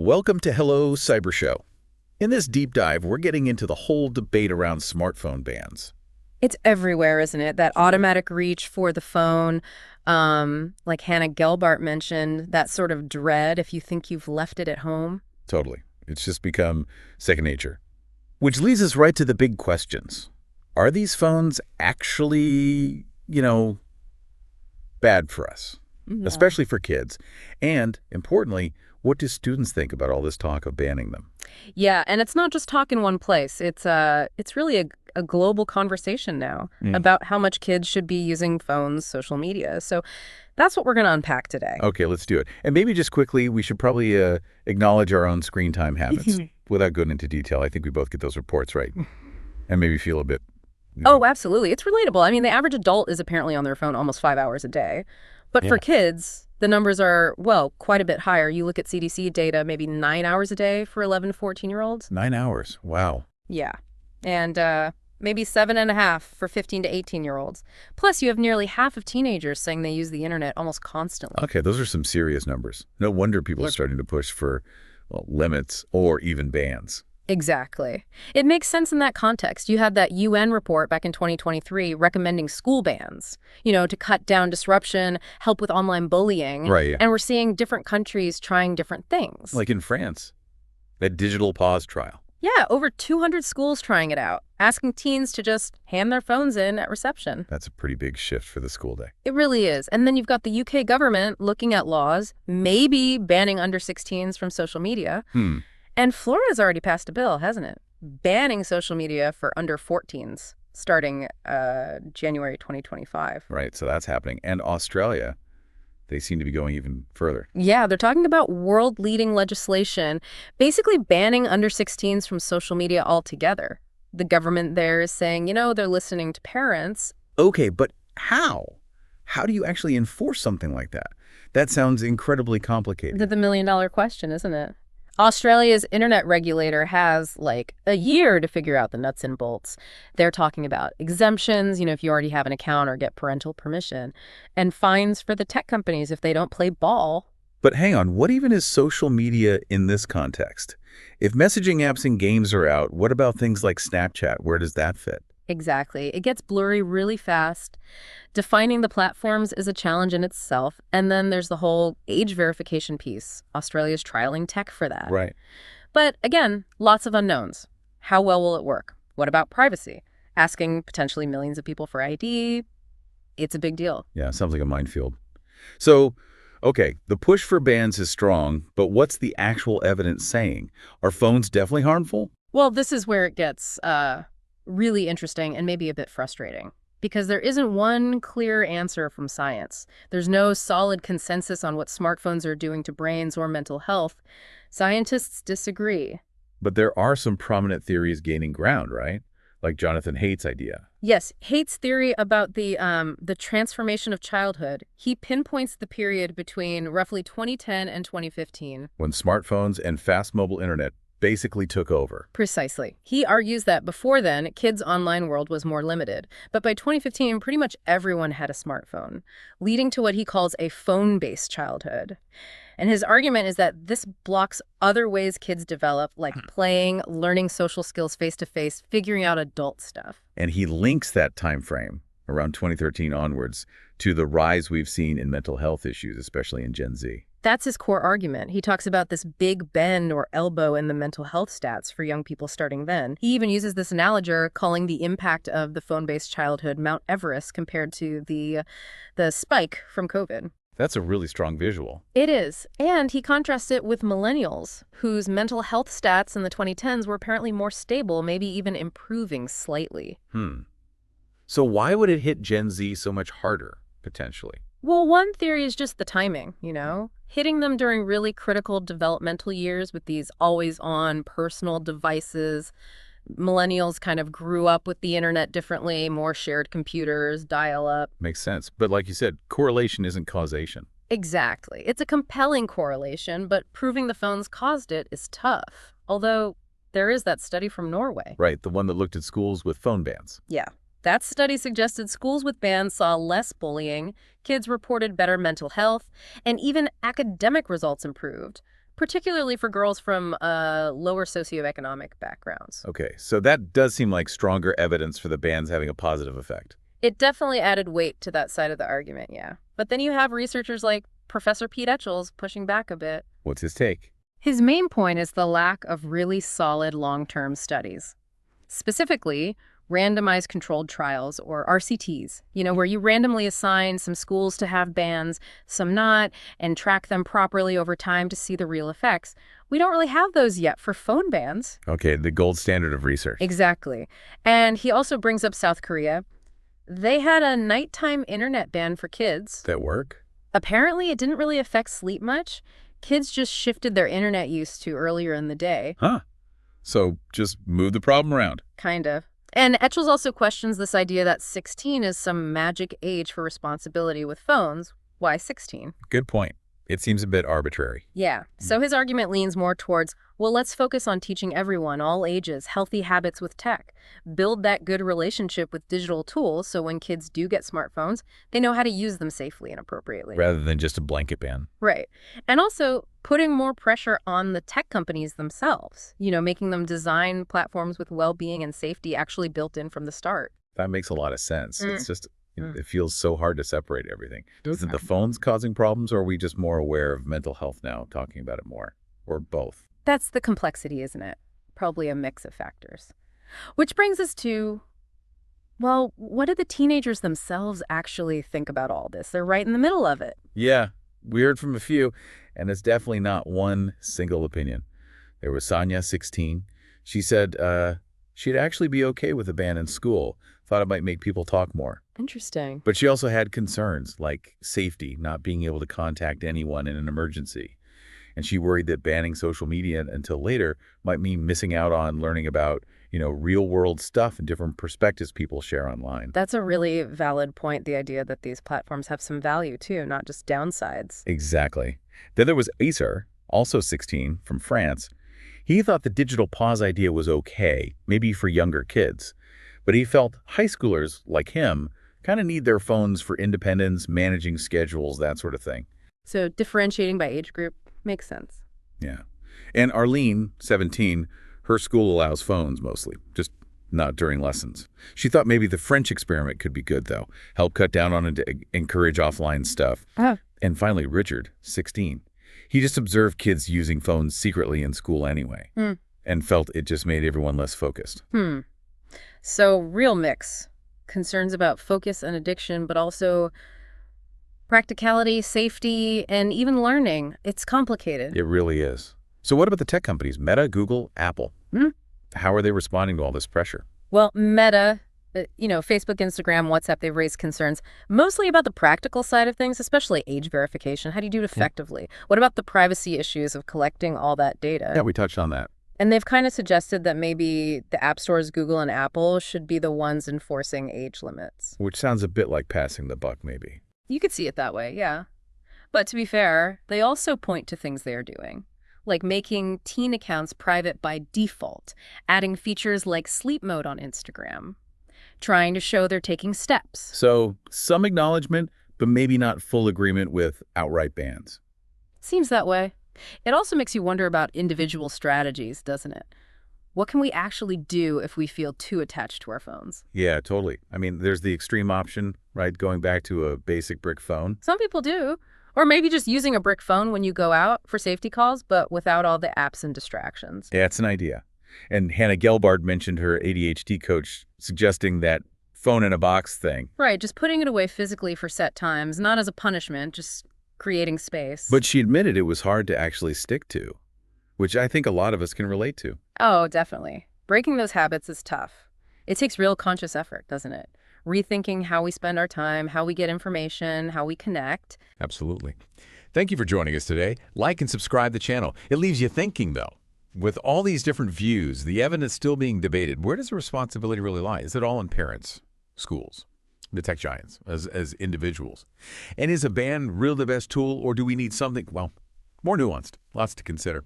Welcome to Hello Cyber Show. In this deep dive, we're getting into the whole debate around smartphone bans. It's everywhere, isn't it? That automatic reach for the phone, like Hannah Gelbart mentioned, that sort of dread if you think you've left it at home. Totally. It's just become second nature. Which leads us right to the big questions. Are these phones actually, bad for us? Yeah. Especially for kids? And, importantly, what do students think about all this talk of banning them? Yeah, and it's not just talk in one place. It's really a global conversation now about how much kids should be using phones, social media. So that's what we're going to unpack today. Okay, let's do it. And maybe just quickly, we should probably acknowledge our own screen time habits. Without going into detail, I think we both get those reports right. And maybe feel a bit... Oh, absolutely. It's relatable. I mean, the average adult is apparently on their phone almost 5 hours a day. But for kids, the numbers are, well, quite a bit higher. You look at CDC data, maybe 9 hours a day for 11 to 14-year-olds. 9 hours. Wow. Yeah. And maybe 7.5 for 15 to 18-year-olds. Plus, you have nearly half of teenagers saying they use the internet almost constantly. Okay, those are some serious numbers. No wonder people are starting to push for, limits or even bans. Exactly. It makes sense in that context. You had that UN report back in 2023 recommending school bans, to cut down disruption, help with online bullying. Right. And we're seeing different countries trying different things. Like in France, that digital pause trial. Yeah, over 200 schools trying it out, asking teens to just hand their phones in at reception. That's a pretty big shift for the school day. It really is. And then you've got the UK government looking at laws, maybe banning under 16s from social media. And Florida's already passed a bill, hasn't it? Banning social media for under 14s starting January 2025. Right, so that's happening. And Australia, they seem to be going even further. Yeah, they're talking about world-leading legislation, basically banning under 16s from social media altogether. The government there is saying, they're listening to parents. Okay, but how? How do you actually enforce something like that? That sounds incredibly complicated. The million-dollar question, isn't it? Australia's internet regulator has a year to figure out the nuts and bolts. They're talking about exemptions, if you already have an account or get parental permission, and fines for the tech companies if they don't play ball. But hang on, what even is social media in this context? If messaging apps and games are out, what about things like Snapchat? Where does that fit? Exactly. It gets blurry really fast. Defining the platforms is a challenge in itself. And then there's the whole age verification piece. Australia's trialing tech for that. Right. But again, lots of unknowns. How well will it work? What about privacy? Asking potentially millions of people for ID? It's a big deal. Yeah, sounds like a minefield. So, okay, the push for bans is strong, but what's the actual evidence saying? Are phones definitely harmful? Well, this is where it gets really interesting and maybe a bit frustrating, because there isn't one clear answer from science. There's no solid consensus on what smartphones are doing to brains or mental health. Scientists disagree. But there are some prominent theories gaining ground, right? Like Jonathan Haidt's idea. Yes, Haidt's theory about the transformation of childhood. He pinpoints the period between roughly 2010 and 2015. When smartphones and fast mobile internet basically took over. Precisely. He argues that before then, kids' online world was more limited. But by 2015, pretty much everyone had a smartphone, leading to what he calls a phone-based childhood. And his argument is that this blocks other ways kids develop, like playing, learning social skills face-to-face, figuring out adult stuff. And he links that time frame, around 2013 onwards, to the rise we've seen in mental health issues, especially in Gen Z. That's his core argument. He talks about this big bend or elbow in the mental health stats for young people starting then. He even uses this analogy, calling the impact of the phone-based childhood Mount Everest compared to the spike from COVID. That's a really strong visual. It is. And he contrasts it with millennials, whose mental health stats in the 2010s were apparently more stable, maybe even improving slightly. So why would it hit Gen Z so much harder, potentially? Well, one theory is just the timing, hitting them during really critical developmental years with these always-on personal devices. Millennials kind of grew up with the internet differently, more shared computers, dial-up. Makes sense. But like you said, correlation isn't causation. Exactly. It's a compelling correlation, but proving the phones caused it is tough. Although there is that study from Norway. Right, the one that looked at schools with phone bans. Yeah. That study suggested schools with bans saw less bullying, kids reported better mental health, and even academic results improved. particularly for girls from lower socioeconomic backgrounds. Okay, so that does seem like stronger evidence for the bans having a positive effect. It definitely added weight to that side of the argument, yeah. But then you have researchers like Professor Pete Etchells pushing back a bit. What's his take? His main point is the lack of really solid long-term studies. Specifically, randomized controlled trials, or RCTs, where you randomly assign some schools to have bans, some not, and track them properly over time to see the real effects. We don't really have those yet for phone bans. Okay, the gold standard of research. Exactly. And he also brings up South Korea. They had a nighttime internet ban for kids. That work? Apparently, it didn't really affect sleep much. Kids just shifted their internet use to earlier in the day. Huh. So just move the problem around. Kind of. And Etchells also questions this idea that 16 is some magic age for responsibility with phones. Why 16? Good point. It seems a bit arbitrary. Yeah. So his argument leans more towards, well, let's focus on teaching everyone, all ages, healthy habits with tech. Build that good relationship with digital tools so when kids do get smartphones, they know how to use them safely and appropriately. Rather than just a blanket ban. Right. And also putting more pressure on the tech companies themselves, making them design platforms with well-being and safety actually built in from the start. That makes a lot of sense. It's just, it feels so hard to separate everything. Is it the phones causing problems, or are we just more aware of mental health now, talking about it more? Or both? That's the complexity, isn't it? Probably a mix of factors. Which brings us to, well, what do the teenagers themselves actually think about all this? They're right in the middle of it. Yeah, we heard from a few, and it's definitely not one single opinion. There was Sonia, 16. She said she'd actually be okay with a ban in school, thought it might make people talk more. Interesting. But she also had concerns like safety, not being able to contact anyone in an emergency. And she worried that banning social media until later might mean missing out on learning about, real-world stuff and different perspectives people share online. That's a really valid point, the idea that these platforms have some value, too, not just downsides. Exactly. Then there was Acer, also 16, from France. He thought the digital pause idea was okay, maybe for younger kids. But he felt high schoolers, like him, kind of need their phones for independence, managing schedules, that sort of thing. So differentiating by age group makes sense. Yeah. And Arlene, 17, her school allows phones mostly, just not during lessons. She thought maybe the French experiment could be good, though. Help cut down on it to encourage offline stuff. Oh. And finally, Richard, 16. He just observed kids using phones secretly in school anyway, and felt it just made everyone less focused. So real mix. Concerns about focus and addiction, but also practicality, safety, and even learning. It's complicated. It really is. So what about the tech companies? Meta, Google, Apple? How are they responding to all this pressure? Well, Meta, Facebook, Instagram, WhatsApp, they've raised concerns mostly about the practical side of things, especially age verification. How do you do it effectively? What about the privacy issues of collecting all that data? Yeah, we touched on that. And they've kind of suggested that maybe the app stores, Google and Apple, should be the ones enforcing age limits. Which sounds a bit like passing the buck, maybe. You could see it that way, yeah. But to be fair, they also point to things they're doing, like making teen accounts private by default, adding features like sleep mode on Instagram, trying to show they're taking steps. So some acknowledgement, but maybe not full agreement with outright bans. Seems that way. It also makes you wonder about individual strategies, doesn't it? What can we actually do if we feel too attached to our phones? Yeah, totally. I mean, there's the extreme option, right? Going back to a basic brick phone. Some people do. Or maybe just using a brick phone when you go out for safety calls, but without all the apps and distractions. Yeah, it's an idea. And Hannah Gelbard mentioned her ADHD coach suggesting that phone in a box thing. Right, just putting it away physically for set times, not as a punishment, just creating space. But she admitted it was hard to actually stick to, which I think a lot of us can relate to. Oh, definitely. Breaking those habits is tough. It takes real conscious effort, doesn't it? Rethinking how we spend our time, how we get information, how we connect. Absolutely. Thank you for joining us today. Like and subscribe the channel. It leaves you thinking, though. With all these different views, the evidence still being debated, where does the responsibility really lie? Is it all in parents, schools, the tech giants, as individuals? And is a ban really the best tool, or do we need something, well, more nuanced? Lots to consider.